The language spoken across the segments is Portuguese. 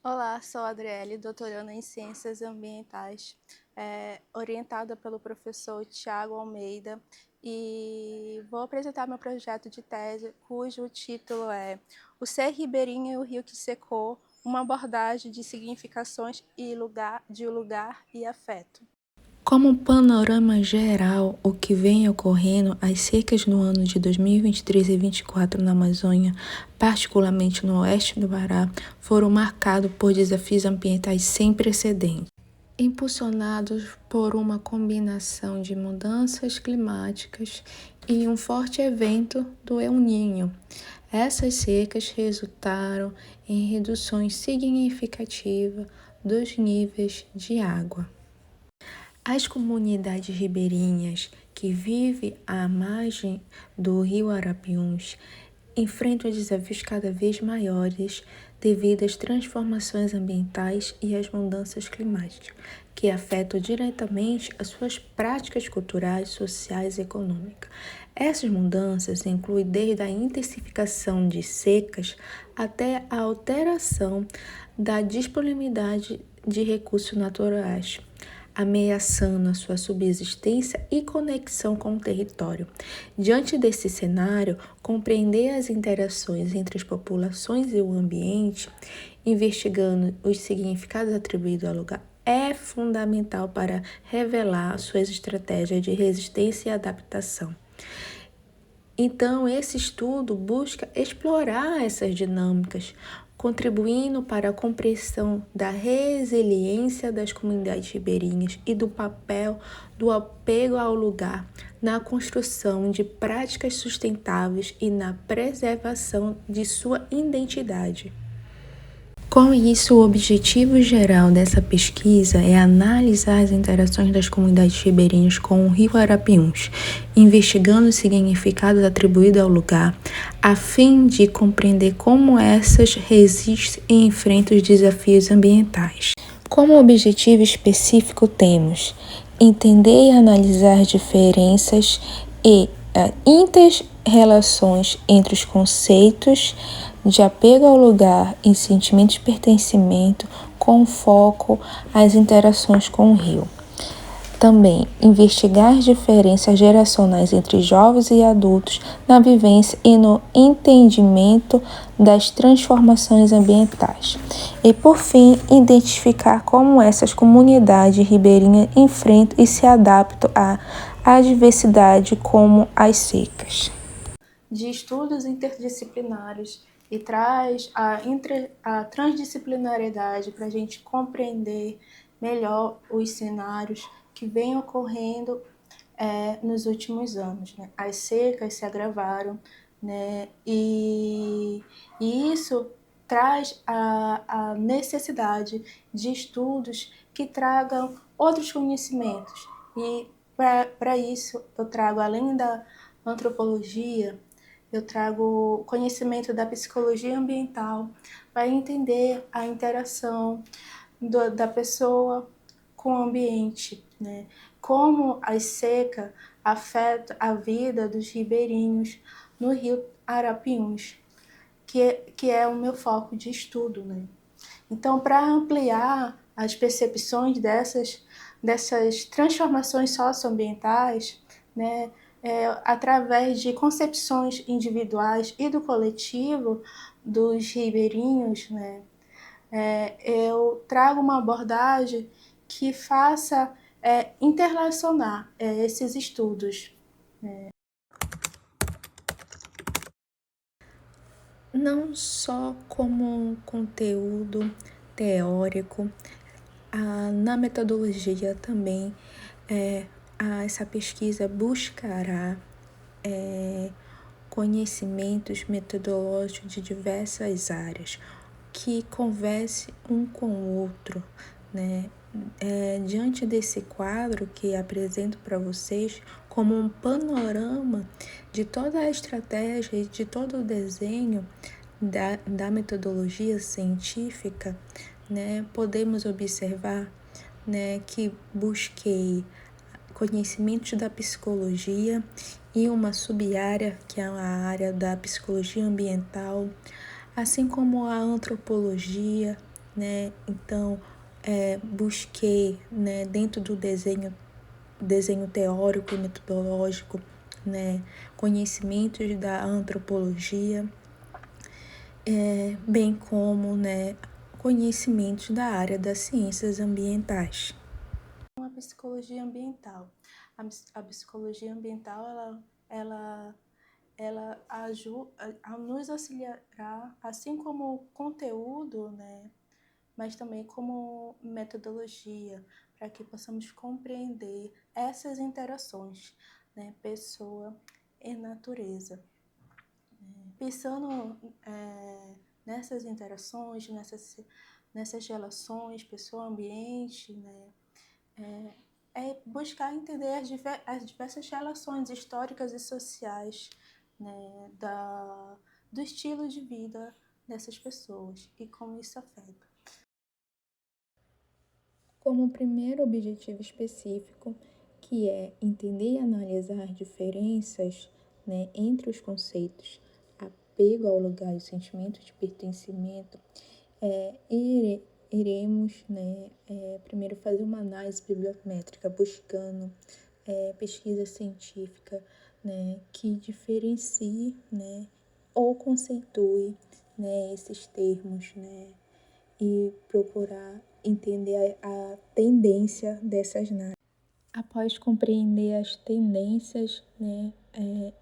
Olá, sou a Adriele, doutoranda em Ciências Ambientais, orientada pelo professor Tiago Almeida, e vou apresentar meu projeto de tese, cujo título é O Ser Ribeirinho e o Rio que Secou, uma abordagem de significações de lugar e afeto. Como panorama geral, o que vem ocorrendo, as secas no ano de 2023 e 2024 na Amazônia, particularmente no oeste do Pará, foram marcados por desafios ambientais sem precedentes, impulsionados por uma combinação de mudanças climáticas e um forte evento do El Niño. Essas secas resultaram em reduções significativas dos níveis de água. As comunidades ribeirinhas que vivem à margem do rio Arapiuns enfrentam desafios cada vez maiores devido às transformações ambientais e às mudanças climáticas, que afetam diretamente as suas práticas culturais, sociais e econômicas. Essas mudanças incluem desde a intensificação de secas até a alteração da disponibilidade de recursos naturais, ameaçando a sua subsistência e conexão com o território. Diante desse cenário, compreender as interações entre as populações e o ambiente, investigando os significados atribuídos ao lugar, é fundamental para revelar suas estratégias de resistência e adaptação. Então, esse estudo busca explorar essas dinâmicas, contribuindo para a compreensão da resiliência das comunidades ribeirinhas e do papel do apego ao lugar na construção de práticas sustentáveis e na preservação de sua identidade. Com isso, o objetivo geral dessa pesquisa é analisar as interações das comunidades ribeirinhas com o rio Arapiuns, investigando os significados atribuídos ao lugar, a fim de compreender como essas resistem e enfrentam os desafios ambientais. Como objetivo específico, temos entender e analisar diferenças e inter-relações entre os conceitos de apego ao lugar e sentimento de pertencimento, com foco às interações com o rio. Também investigar as diferenças geracionais entre jovens e adultos na vivência e no entendimento das transformações ambientais. E, por fim, identificar como essas comunidades ribeirinhas enfrentam e se adaptam à adversidade, como as secas. De estudos interdisciplinares e traz a transdisciplinariedade para a gente compreender melhor os cenários que vêm ocorrendo nos últimos anos, né? As secas se agravaram, né? E isso traz a necessidade de estudos que tragam outros conhecimentos. E para isso eu trago, além da antropologia, eu trago conhecimento da psicologia ambiental para entender a interação da pessoa com o ambiente, né? Como a seca afeta a vida dos ribeirinhos no rio Arapiuns, que é o meu foco de estudo, né? Então, para ampliar as percepções dessas transformações socioambientais, né, através de concepções individuais e do coletivo dos ribeirinhos, né, eu trago uma abordagem que faça interrelacionar esses estudos. Não só como um conteúdo teórico, na metodologia também, essa pesquisa buscará conhecimentos metodológicos de diversas áreas, que converse um com o outro, né? Diante desse quadro que apresento para vocês como um panorama de toda a estratégia e de todo o desenho da metodologia científica, né, podemos observar, né, que busquei conhecimentos da psicologia e uma sub-área, que é a área da psicologia ambiental, assim como a antropologia, né? Então, busquei, né, dentro do desenho teórico e metodológico, né, conhecimentos da antropologia, bem como, né, conhecimentos da área das ciências ambientais. A psicologia ambiental. A psicologia ambiental, ela ajuda a nos auxiliará, assim como o conteúdo, né, mas também como metodologia, para que possamos compreender essas interações, né, pessoa e natureza. Pensando nessas interações, nessas relações pessoa-ambiente, né, é buscar entender as diversas relações históricas e sociais, né, do estilo de vida dessas pessoas e como isso afeta. Como primeiro objetivo específico, que é entender e analisar diferenças, né, entre os conceitos apego ao lugar e o sentimento de pertencimento, iremos, né, primeiro fazer uma análise bibliométrica, buscando pesquisa científica, né, que diferencie, né, ou conceitue, né, esses termos, né, e procurar entender a tendência dessas análises. Após compreender as tendências, né,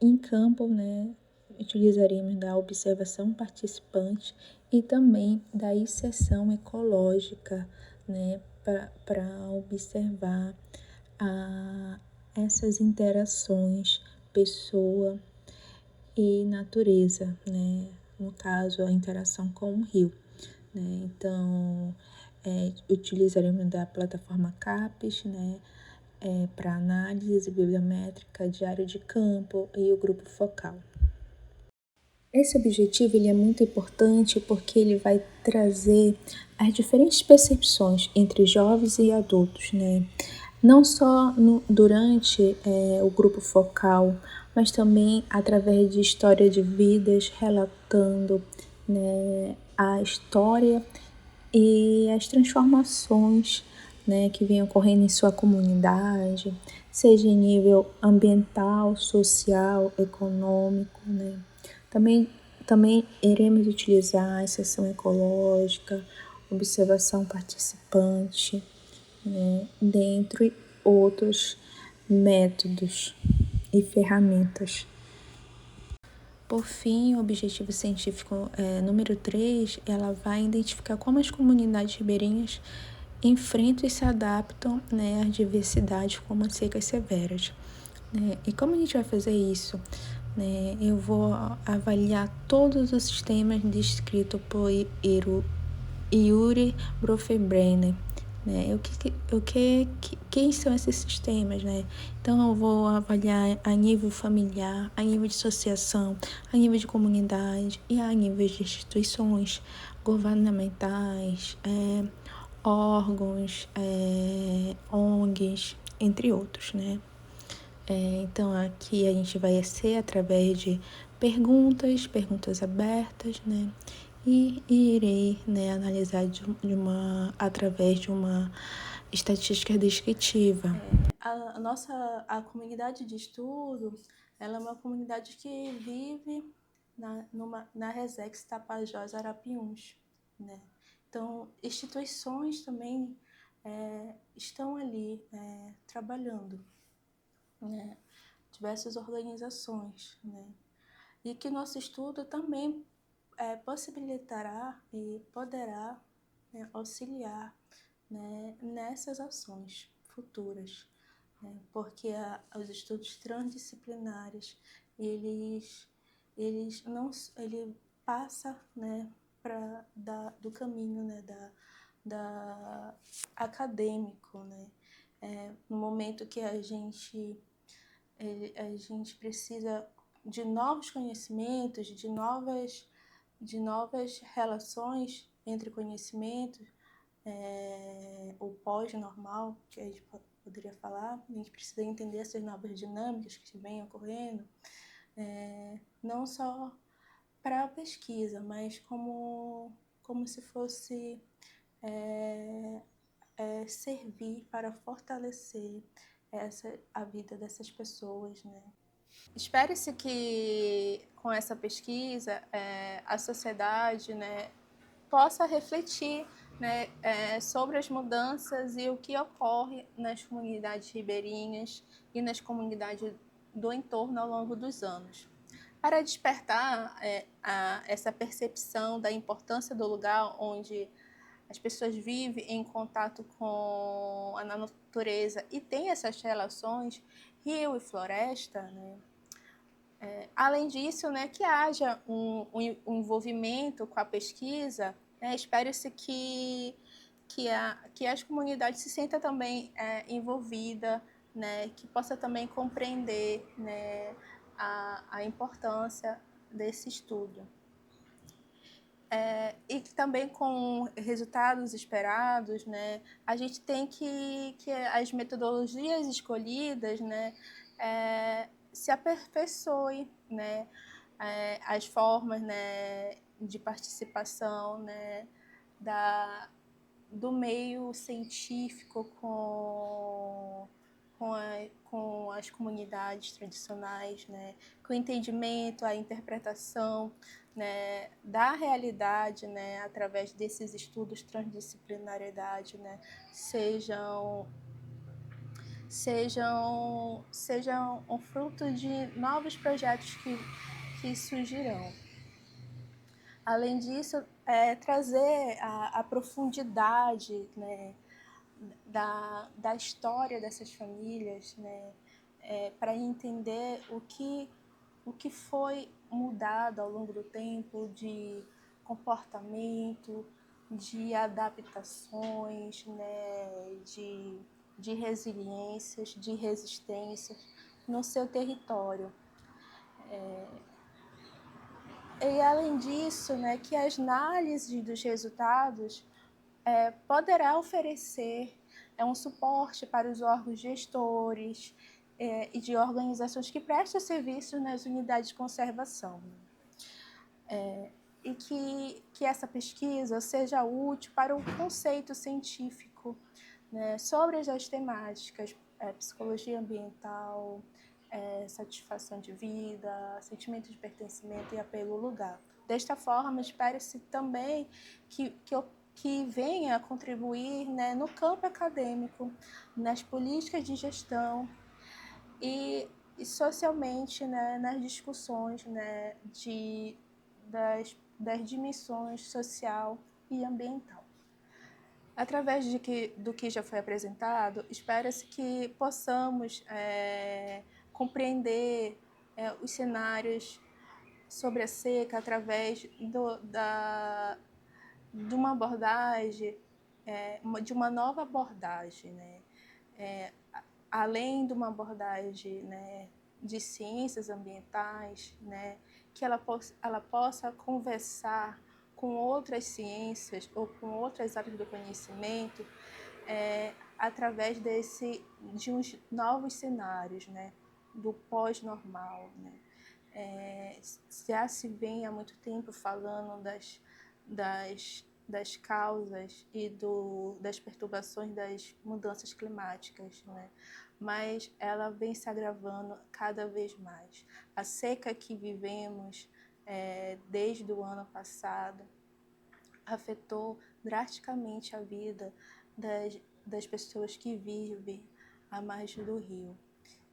em campo, né, utilizaremos da observação participante e também da inserção ecológica, né, para observar essas interações pessoa e natureza, né, no caso a interação com o rio, né, então utilizaremos da plataforma CAPES, né, para análise bibliométrica, diário de campo e o grupo focal. Esse objetivo ele é muito importante porque ele vai trazer as diferentes percepções entre jovens e adultos, né? Não só durante o grupo focal, mas também através de história de vidas, relatando, né, a história e as transformações, né, que vêm ocorrendo em sua comunidade, seja em nível ambiental, social, econômico, né. Também iremos utilizar a seção ecológica, observação participante, né, dentre outros métodos e ferramentas. Por fim, o objetivo científico número 3, ela vai identificar como as comunidades ribeirinhas enfrentam e se adaptam, né, às diversidades como as secas severas. Né? E como a gente vai fazer isso? Né? Eu vou avaliar todos os sistemas descritos por Yuri Brofebrenner, né? Quem são esses sistemas, né? Então, eu vou avaliar a nível familiar, a nível de associação, a nível de comunidade e a nível de instituições governamentais, órgãos, ONGs, entre outros, né? Então, aqui a gente vai ser através de perguntas abertas, né? E irei, né, analisar através de uma estatística descritiva. A comunidade de estudo, ela é uma comunidade que vive na Resex Tapajós Arapiuns, né? Então, instituições também estão ali trabalhando, né? Diversas organizações, né? E que nosso estudo também possibilitará e poderá, né, auxiliar, né, nessas ações futuras, né? Porque os estudos transdisciplinares ele passa, né, do caminho, né, da acadêmico, né? No momento que a gente precisa de novos conhecimentos, de novas relações entre conhecimentos, o pós-normal, que a gente poderia falar. A gente precisa entender essas novas dinâmicas que vêm ocorrendo, não só para a pesquisa, mas como se fosse servir para fortalecer a vida dessas pessoas, né? Espera-se que com essa pesquisa a sociedade, né, possa refletir, né, sobre as mudanças e o que ocorre nas comunidades ribeirinhas e nas comunidades do entorno ao longo dos anos. Para despertar essa percepção da importância do lugar onde as pessoas vivem em contato com a natureza e têm essas relações, rio e floresta, né? Além disso, né, que haja um envolvimento com a pesquisa, né, espera-se que as comunidades se sintam também envolvidas, né, que possa também compreender, né, a importância desse estudo. E que também com resultados esperados, né, a gente tem que as metodologias escolhidas, né, se aperfeiçoem, né, as formas, né, de participação, né, do meio científico com as comunidades tradicionais, né, com o entendimento, a interpretação, né, da realidade, né, através desses estudos transdisciplinariedade, né, sejam um fruto de novos projetos que surgirão. Além disso, trazer a profundidade, né, da história dessas famílias, né, para entender o que foi mudado ao longo do tempo de comportamento, de adaptações, né, de resiliências, de resistências no seu território. E além disso, né, que as análises dos resultados poderá oferecer um suporte para os órgãos gestores e de organizações que prestam serviços nas unidades de conservação. E que essa pesquisa seja útil para o conceito científico, né, sobre as temáticas, psicologia ambiental, satisfação de vida, sentimento de pertencimento e apego ao lugar. Desta forma, espera-se também que venha a contribuir, né, no campo acadêmico, nas políticas de gestão e socialmente, né, nas discussões, né, das dimensões social e ambiental. Através do que já foi apresentado, espera-se que possamos compreender os cenários sobre a seca através de uma abordagem, de uma nova abordagem, né? Além de uma abordagem, né, de ciências ambientais, né, que ela possa conversar com outras ciências ou com outras áreas do conhecimento através de uns novos cenários, né, do pós-normal, né. Já se vem há muito tempo falando das causas e das perturbações das mudanças climáticas, né? Mas ela vem se agravando cada vez mais. A seca que vivemos desde o ano passado afetou drasticamente a vida das pessoas que vivem à margem do rio.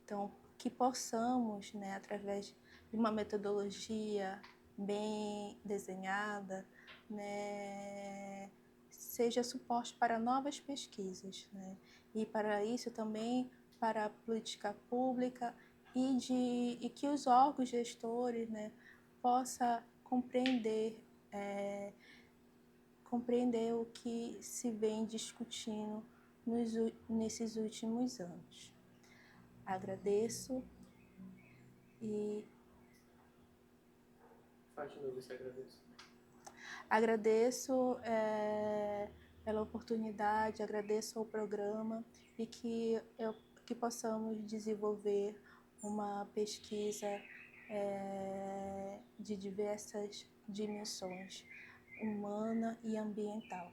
Então, que possamos, né, através de uma metodologia bem desenhada, né, seja suporte para novas pesquisas, né, e para isso também para a política pública e que os órgãos gestores, né, possam compreender o que se vem discutindo nesses últimos anos. Agradeço e agradeço pela oportunidade, agradeço ao programa e que possamos desenvolver uma pesquisa de diversas dimensões, humana e ambiental.